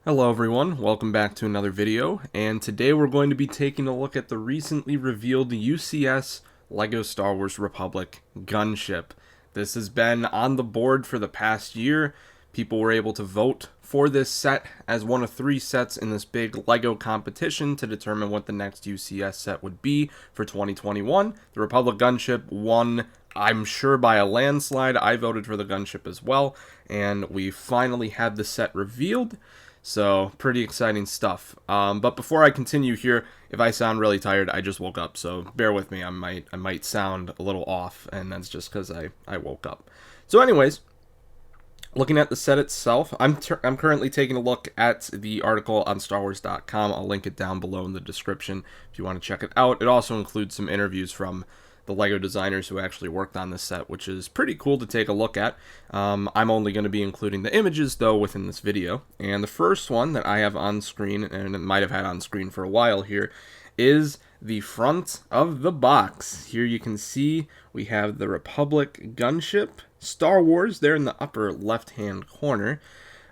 Hello everyone, welcome back to another video, and today we're going to be taking a look at the recently revealed UCS LEGO Star Wars Republic Gunship. This has been on the board for the past year. People were able to vote for this set as one of 3 sets in this big LEGO competition to determine what the next UCS set would be for 2021. The Republic Gunship won, I'm sure, by a landslide. I voted for the Gunship as well, and we finally had the set revealed. So, pretty exciting stuff. But before I continue here, if I sound really tired, I just woke up, so bear with me. I might sound a little off, and that's just because I woke up. So anyways, looking at the set itself, I'm currently taking a look at the article on StarWars.com. I'll link it down below in the description if you want to check it out. It also includes some interviews from the LEGO designers who actually worked on this set, which is pretty cool to take a look at. I'm only going to be including the images, though, within this video. And the first one that I have on screen, and it might have had on screen for a while here, is the front of the box. Here you can see we have the Republic Gunship, Star Wars, there in the upper left-hand corner.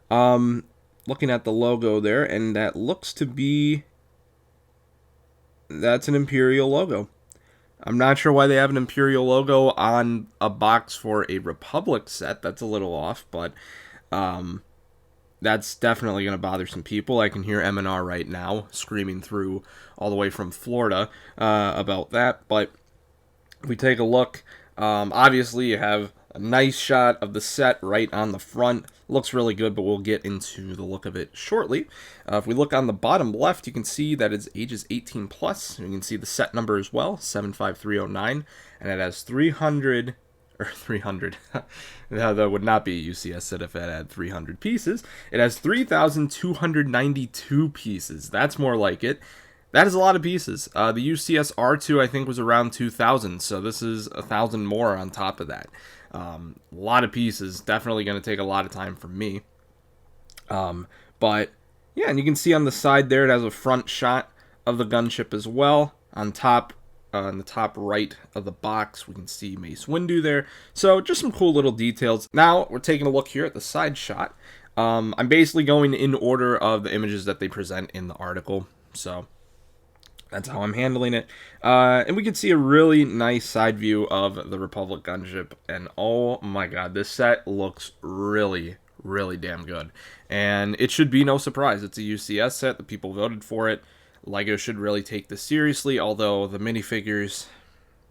Looking at the logo there, and that looks to be... that's an Imperial logo. I'm not sure why they have an Imperial logo on a box for a Republic set. That's a little off, but that's definitely going to bother some people. I can hear M&R right now screaming through all the way from Florida about that. But if we take a look, obviously you have a nice shot of the set right on the front. Looks really good, but we'll get into the look of it shortly. If we look on the bottom left, you can see that it's ages 18 plus. You can see the set number as well, 75309, and it has 300. That would not be a UCS set if it had 300 pieces. It has 3,292 pieces. That's more like it. That is a lot of pieces. The UCS R2, I think, was around 2,000, so this is 1,000 more on top of that. A lot of pieces. Definitely going to take a lot of time for me. But, yeah, and you can see on the side there, it has a front shot of the gunship as well. On top, on the top right of the box, we can see Mace Windu there. So, just some cool little details. Now, we're taking a look here at the side shot. I'm basically going in order of the images that they present in the article. So, that's how I'm handling it. And we can see a really nice side view of the Republic Gunship. And oh my god, this set looks really, really damn good. And it should be no surprise. It's a UCS set. The people voted for it. LEGO should really take this seriously, although the minifigures,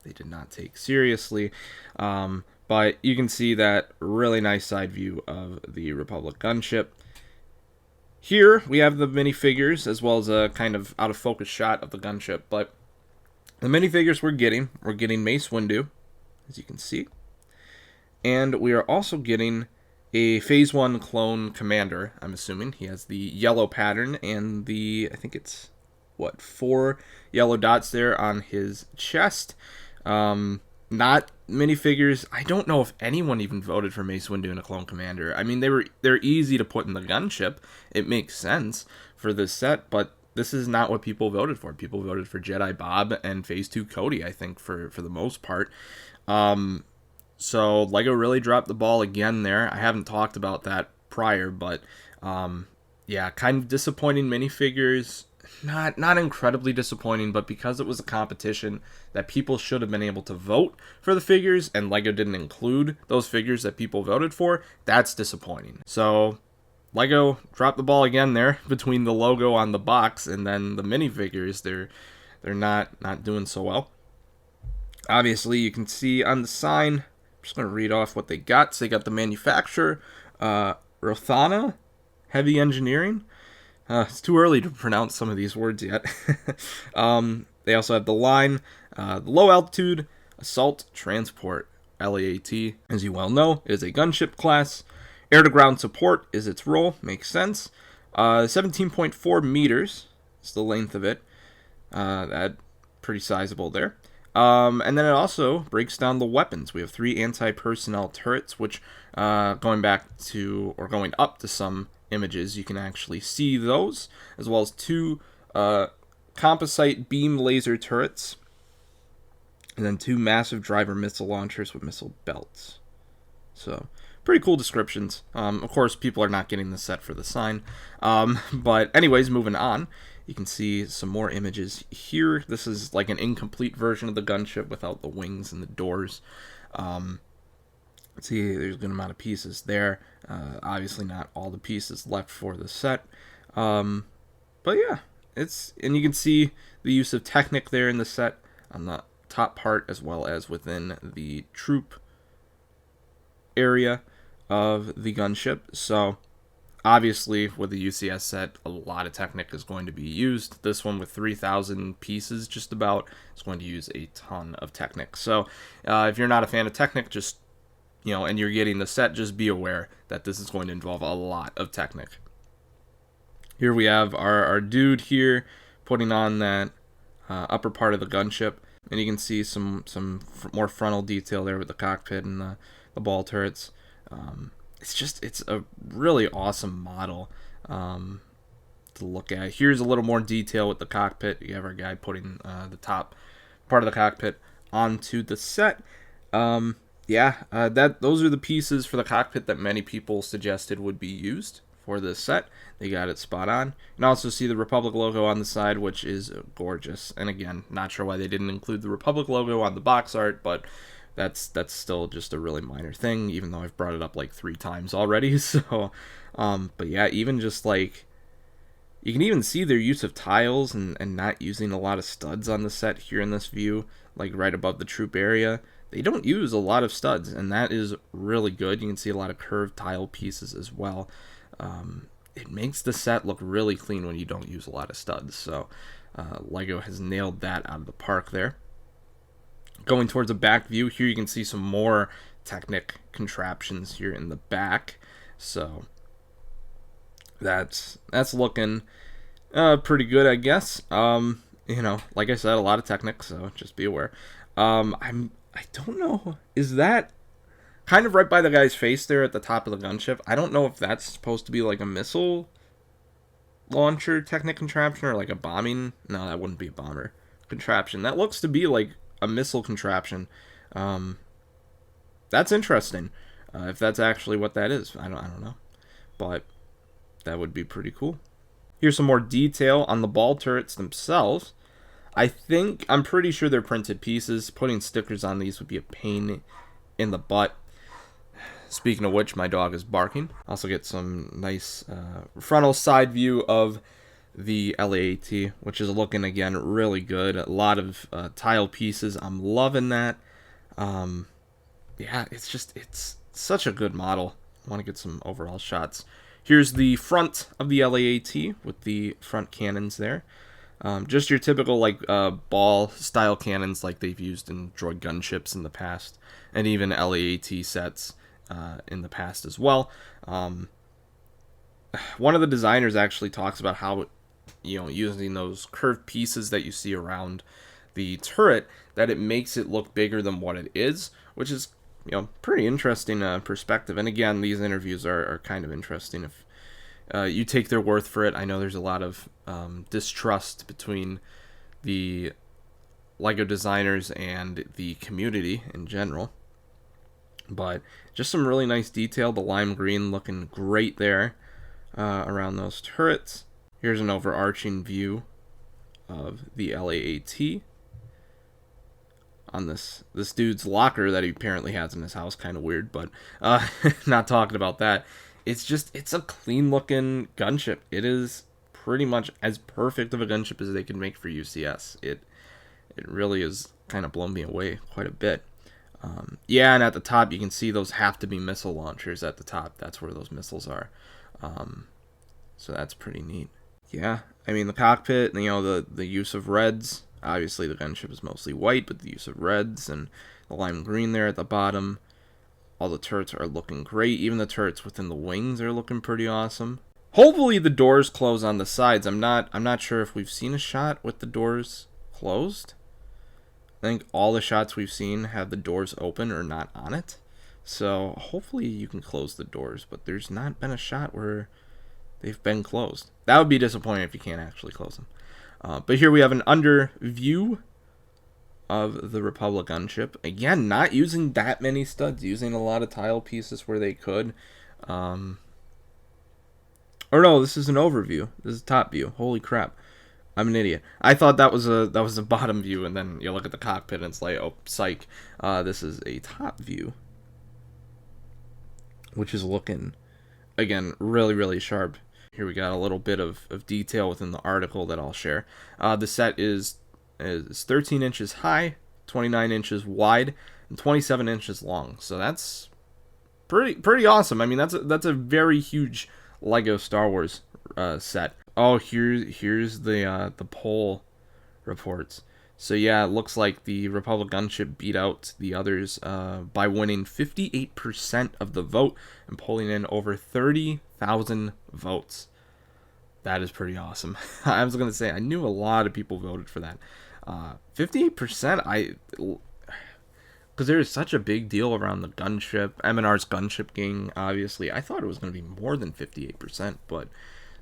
they did not take seriously. But you can see that really nice side view of the Republic Gunship. Here, we have the minifigures, as well as a kind of out-of-focus shot of the gunship, but the minifigures we're getting Mace Windu, as you can see, and we are also getting a Phase 1 clone commander, I'm assuming. He has the yellow pattern and the, I think it's, 4 yellow dots there on his chest. Not minifigures. I don't know if anyone even voted for Mace Windu and a clone commander. I mean, they're easy to put in the gunship. It makes sense for this set, but this is not what people voted for. People voted for Jedi Bob and Phase 2 Cody, I think, for the most part. So LEGO really dropped the ball again there. I haven't talked about that prior, but yeah, kind of disappointing minifigures. Not incredibly disappointing, but because it was a competition that people should have been able to vote for the figures, and LEGO didn't include those figures that people voted for, that's disappointing. So LEGO dropped the ball again there between the logo on the box and then the minifigures. They're not doing so well. Obviously, you can see on the sign, I'm just going to read off what they got. So they got the manufacturer, Rothana Heavy Engineering. It's too early to pronounce some of these words yet. They also have the line, the Low Altitude Assault Transport, LAAT. As you well know, is a gunship class. Air-to-ground support is its role, makes sense. 17.4 meters is the length of it. That pretty sizable there. And then it also breaks down the weapons. We have 3 anti-personnel turrets, which going up to some images, you can actually see those, as well as 2 composite beam laser turrets, and then 2 massive driver missile launchers with missile belts. So pretty cool descriptions. Of course, people are not getting the set for the sign. But anyways, moving on. You can see some more images here. This is like an incomplete version of the gunship without the wings and the doors. Let's see, there's a good amount of pieces there. Obviously not all the pieces left for the set. But yeah, and you can see the use of Technic there in the set on the top part as well as within the troop area of the gunship. So obviously with the UCS set, a lot of Technic is going to be used. This one with 3,000 pieces just about is going to use a ton of Technic. So if you're not a fan of Technic, just, and you're getting the set, just be aware that this is going to involve a lot of Technic. Here we have our dude here putting on that upper part of the gunship. And you can see some more frontal detail there with the cockpit and the ball turrets. It's a really awesome model to look at. Here's a little more detail with the cockpit. You have our guy putting the top part of the cockpit onto the set. Those are the pieces for the cockpit that many people suggested would be used for this set. They got it spot on. You can also see the Republic logo on the side, which is gorgeous. And again, not sure why they didn't include the Republic logo on the box art, but that's still just a really minor thing, even though I've brought it up like 3 times already. So, but yeah, even just like, you can even see their use of tiles and not using a lot of studs on the set here in this view, like right above the troop area. They don't use a lot of studs, and that is really good. You can see a lot of curved tile pieces as well. It makes the set look really clean when you don't use a lot of studs. So LEGO has nailed that out of the park there. Going towards the back view, here you can see some more Technic contraptions here in the back. So that's looking pretty good, I guess. Like I said, a lot of Technic, so just be aware. I don't know, is that kind of right by the guy's face there at the top of the gunship? I don't know if that's supposed to be like a missile launcher Technic contraption or like a bombing. No, that wouldn't be a bomber contraption. That looks to be like a missile contraption. That's interesting. If that's actually what that is, I don't know, but that would be pretty cool. Here's some more detail on the ball turrets themselves. I'm pretty sure they're printed pieces. Putting stickers on these would be a pain in the butt. Speaking of which, my dog is barking. Also get some nice frontal side view of the LAAT, which is looking, again, really good. A lot of tile pieces. I'm loving that. It's such a good model. I want to get some overall shots. Here's the front of the LAAT with the front cannons there. Just your typical ball style cannons like they've used in droid gunships in the past, and even LAAT sets in the past as well. One of the designers actually talks about how, using those curved pieces that you see around the turret, that it makes it look bigger than what it is, which is, pretty interesting perspective. And again, these interviews are kind of interesting if you take their word for it. I know there's a lot of distrust between the LEGO designers and the community in general. But just some really nice detail. The lime green looking great there around those turrets. Here's an overarching view of the LAAT on this dude's locker that he apparently has in his house. Kind of weird, but not talking about that. It's a clean looking gunship. It is pretty much as perfect of a gunship as they can make for UCS. It really is kind of blown me away quite a bit. And at the top you can see those have to be missile launchers at the top. That's where those missiles are. So that's pretty neat. Yeah, I mean the cockpit, the use of reds. Obviously the gunship is mostly white, but the use of reds and the lime green there at the bottom. All the turrets are looking great. Even the turrets within the wings are looking pretty awesome. Hopefully the doors close on the sides. I'm not sure if we've seen a shot with the doors closed. I think all the shots we've seen have the doors open or not on it. So hopefully you can close the doors, but there's not been a shot where they've been closed. That would be disappointing if you can't actually close them. But here we have an under view of the Republic Gunship. Again, not using that many studs, using a lot of tile pieces where they could. Or no, this is an overview. This is top view. Holy crap. I'm an idiot. I thought that was a bottom view, and then you look at the cockpit and it's like, oh, psych. This is a top view, which is looking, again, really, really sharp. Here we got a little bit of detail within the article that I'll share. The set is 13 inches high, 29 inches wide, and 27 inches long. So that's pretty awesome. I mean, that's a very huge Lego Star Wars set. Oh, here's the poll reports. So yeah, it looks like the Republic Gunship beat out the others by winning 58% of the vote and pulling in over 30,000 votes. That is pretty awesome. I was gonna say I knew a lot of people voted for that. 58%, because there is such a big deal around the gunship, M&R's gunship gang. Obviously, I thought it was gonna be more than 58%, but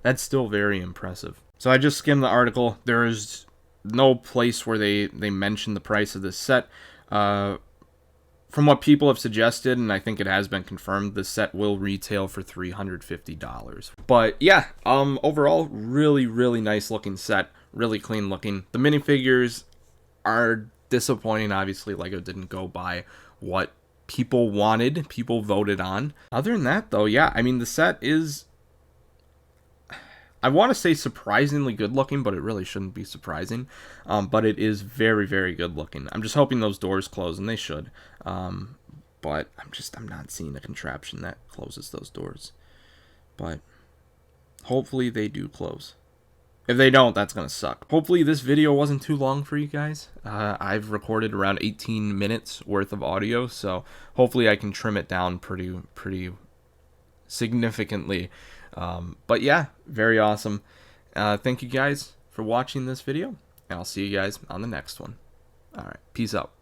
that's still very impressive. So I just skimmed the article. There is no place where they mention the price of this set. From what people have suggested, and I think it has been confirmed, the set will retail for $350. But yeah, overall, really, really nice looking set. Really clean looking. The minifigures are disappointing. Obviously, Lego didn't go by what people wanted, people voted on. Other than that, though, yeah, I mean, the set is, I want to say surprisingly good looking, but it really shouldn't be surprising. But it is very, very good looking. I'm just hoping those doors close, and they should. But I'm not seeing a contraption that closes those doors. But hopefully they do close. If they don't, that's going to suck. Hopefully this video wasn't too long for you guys. I've recorded around 18 minutes worth of audio, so hopefully I can trim it down pretty significantly. But yeah, very awesome. Thank you guys for watching this video, and I'll see you guys on the next one. All right, peace out.